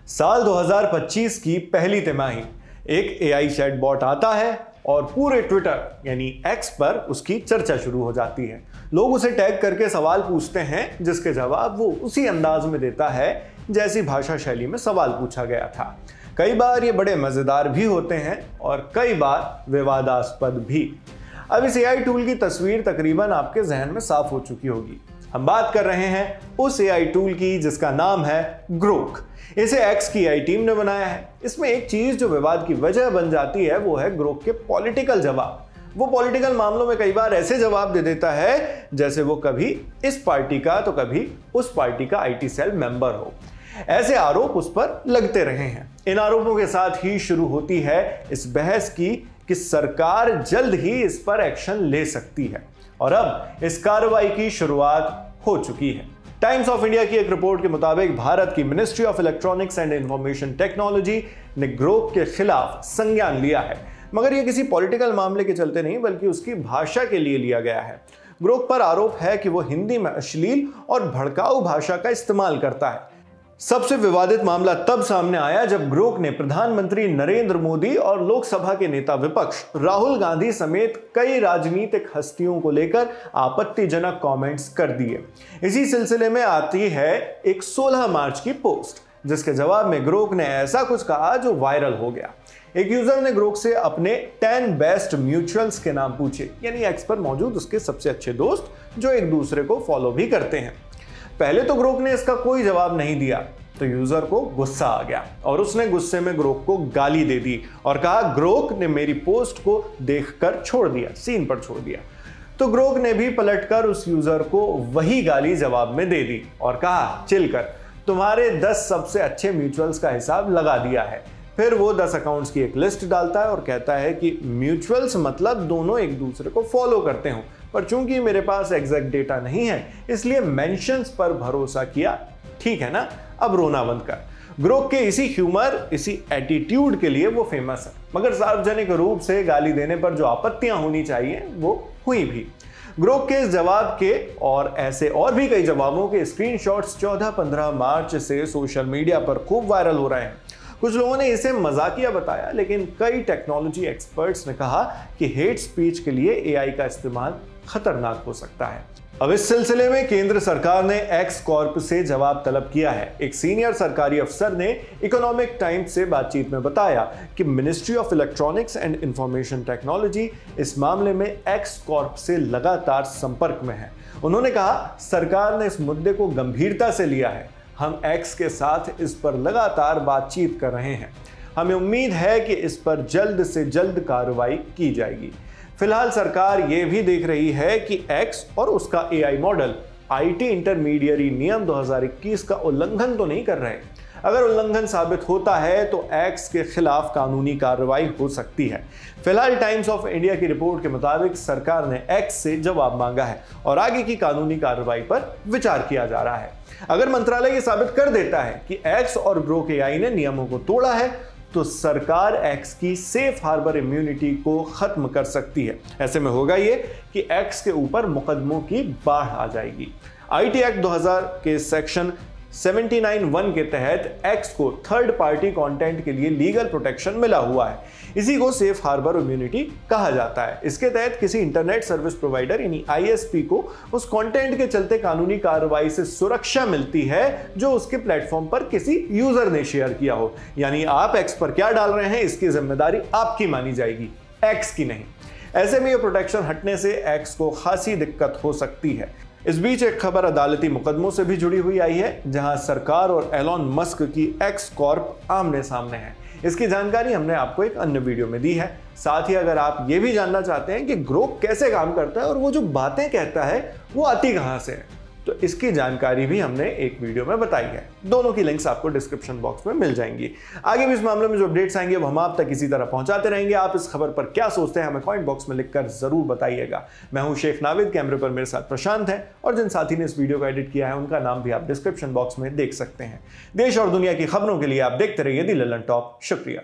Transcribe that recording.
साल 2025 की पहली तिमाही एक एआई चैटबॉट आता है और पूरे ट्विटर यानी एक्स पर उसकी चर्चा शुरू हो जाती है। लोग उसे टैग करके सवाल पूछते हैं जिसके जवाब वो उसी अंदाज में देता है जैसी भाषा शैली में सवाल पूछा गया था। कई बार ये बड़े मजेदार भी होते हैं और कई बार विवादास्पद भी। अब इस एआई टूल की तस्वीर तकरीबन आपके जहन में साफ हो चुकी होगी। हम बात कर रहे हैं उस एआई टूल की जिसका नाम है ग्रोक। इसे एक्स की एआई टीम ने बनाया है। इसमें एक चीज जो विवाद की वजह बन जाती है वो है ग्रोक के पॉलिटिकल जवाब। वो पॉलिटिकल मामलों में कई बार ऐसे जवाब दे देता है जैसे वो कभी इस पार्टी का तो कभी उस पार्टी का आईटी सेल मेंबर हो। ऐसे आरोप उस पर लगते रहे हैं। इन आरोपों के साथ ही शुरू होती है इस बहस की कि सरकार जल्द ही इस पर एक्शन ले सकती है और अब इस कार्रवाई की शुरुआत हो चुकी है। टाइम्स ऑफ इंडिया की एक रिपोर्ट के मुताबिक भारत की ministry of electronics and information technology ने ग्रोक के खिलाफ संज्ञान लिया है, मगर यह किसी पॉलिटिकल मामले के चलते नहीं बल्कि उसकी भाषा के लिए लिया गया है। ग्रोक पर आरोप है कि वो हिंदी में अश्लील और भड़काऊ भाषा का इस्तेमाल करता है। सबसे विवादित मामला तब सामने आया जब ग्रोक ने प्रधानमंत्री नरेंद्र मोदी और लोकसभा के नेता विपक्ष राहुल गांधी समेत कई राजनीतिक हस्तियों को लेकर आपत्तिजनक कमेंट्स कर दिए। इसी सिलसिले में आती है एक 16 मार्च की पोस्ट जिसके जवाब में ग्रोक ने ऐसा कुछ कहा जो वायरल हो गया। एक यूजर ने ग्रोक से अपने 10 बेस्ट म्यूचुअल्स के नाम पूछे, यानी एक्स पर मौजूद उसके सबसे अच्छे दोस्त जो एक दूसरे को फॉलो भी करते हैं। पहले तो ग्रोक ने इसका कोई जवाब नहीं दिया तो यूजर को गुस्सा आ गया और उसने गुस्से में ग्रोक को गाली दे दी और कहा ग्रोक ने मेरी पोस्ट को देखकर छोड़ दिया, सीन पर छोड़ दिया। तो ग्रोक ने भी पलटकर उस यूजर को वही गाली जवाब में दे दी और कहा चिल कर, तुम्हारे 10 सबसे अच्छे म्यूचुअल्स का हिसाब लगा दिया है। फिर वो 10 अकाउंट्स की एक लिस्ट डालता है और कहता है कि म्यूचुअल्स मतलब दोनों एक दूसरे को फॉलो करते हो, पर चूंकि मेरे पास एग्जैक्ट डेटा नहीं है इसलिए मेंशंस पर भरोसा किया। ठीक है ना, अब रोना बंद कर। ग्रोक के इसी ह्यूमर, इसी एटीट्यूड के लिए वो फेमस है, मगर सार्वजनिक रूप से गाली देने पर जो आपत्तियां होनी चाहिए वो हुई भी। ग्रोक के इस जवाब के और ऐसे और भी कई जवाबों के स्क्रीनशॉट्स 14-15 मार्च से सोशल मीडिया पर खूब वायरल हो रहे हैं। कुछ लोगों ने इसे मजाकिया बताया, लेकिन कई टेक्नोलॉजी एक्सपर्ट्स ने कहा कि हेट स्पीच के लिए एआई का इस्तेमाल खतरनाक हो सकता है। अब इस सिलसिले में केंद्र सरकार ने एक्स कॉर्प से जवाब तलब किया है। एक सीनियर सरकारी अफसर ने इकोनॉमिक टाइम्स से बातचीत में बताया कि ministry of electronics and information technology इस मामले में एक्स कॉर्प से लगातार संपर्क में है। उन्होंने कहा सरकार ने इस मुद्दे को गंभीरता से लिया है। हम एक्स के साथ इस पर लगातार बातचीत कर रहे हैं। हमें उम्मीद है कि इस पर जल्द से जल्द कार्रवाई की जाएगी। फिलहाल सरकार ये भी देख रही है कि एक्स और उसका एआई मॉडल आईटी इंटरमीडियरी नियम 2021 का उल्लंघन तो नहीं कर रहे। अगर उल्लंघन साबित होता है तो एक्स के खिलाफ कानूनी कार्रवाई हो सकती है। फिलहाल टाइम्स ऑफ इंडिया की रिपोर्ट के मुताबिक सरकार ने एक्स से जवाब मांगा है और आगे की कानूनी कार्रवाई पर विचार किया जा रहा है। अगर मंत्रालय ये साबित कर देता है कि एक्स और ग्रोक एआई ने नियमों को तोड़ा है तो सरकार एक्स की सेफ हार्बर इम्यूनिटी को खत्म कर सकती है। ऐसे में होगा ये कि एक्स के ऊपर मुकदमों की बाढ़ आ जाएगी। आईटी एक्ट 2000 के सेक्शन 79(1) के तहत एक्स को थर्ड पार्टी कंटेंट के लिए लीगल प्रोटेक्शन मिला हुआ है। इसी को सेफ हार्बर इम्यूनिटी कहा जाता है। इसके तहत किसी इंटरनेट सर्विस प्रोवाइडर यानी आईएसपी को उस कंटेंट के चलते कानूनी कार्रवाई से सुरक्षा मिलती है जो उसके प्लेटफॉर्म पर किसी यूजर ने शेयर किया हो। यानी आप एक्स पर क्या डाल रहे हैं इसकी जिम्मेदारी आपकी मानी जाएगी, एक्स की नहीं। ऐसे में यह प्रोटेक्शन हटने से एक्स को खासी दिक्कत हो सकती है। इस बीच एक खबर अदालती मुकदमों से भी जुड़ी हुई आई है जहां सरकार और एलॉन मस्क की एक्स कॉर्प आमने सामने है। इसकी जानकारी हमने आपको एक अन्य वीडियो में दी है। साथ ही अगर आप ये भी जानना चाहते हैं कि ग्रोक कैसे काम करता है और वो जो बातें कहता है वो आती कहां से है तो इसकी जानकारी भी हमने एक वीडियो में बताई है। दोनों की लिंक्स आपको डिस्क्रिप्शन बॉक्स में मिल जाएंगी। आगे भी इस मामले में जो अपडेट्स आएंगे वो हम आप तक इसी तरह पहुंचाते रहेंगे। आप इस खबर पर क्या सोचते हैं हमें कमेंट बॉक्स में लिखकर जरूर बताइएगा। मैं हूं शेख नाविद, कैमरे पर मेरे साथ प्रशांत है और जिन साथी ने इस वीडियो को एडिट किया है उनका नाम भी आप डिस्क्रिप्शन बॉक्स में देख सकते हैं। देश और दुनिया की खबरों के लिए आप देखते रहिए दी लल्लन टॉप। शुक्रिया।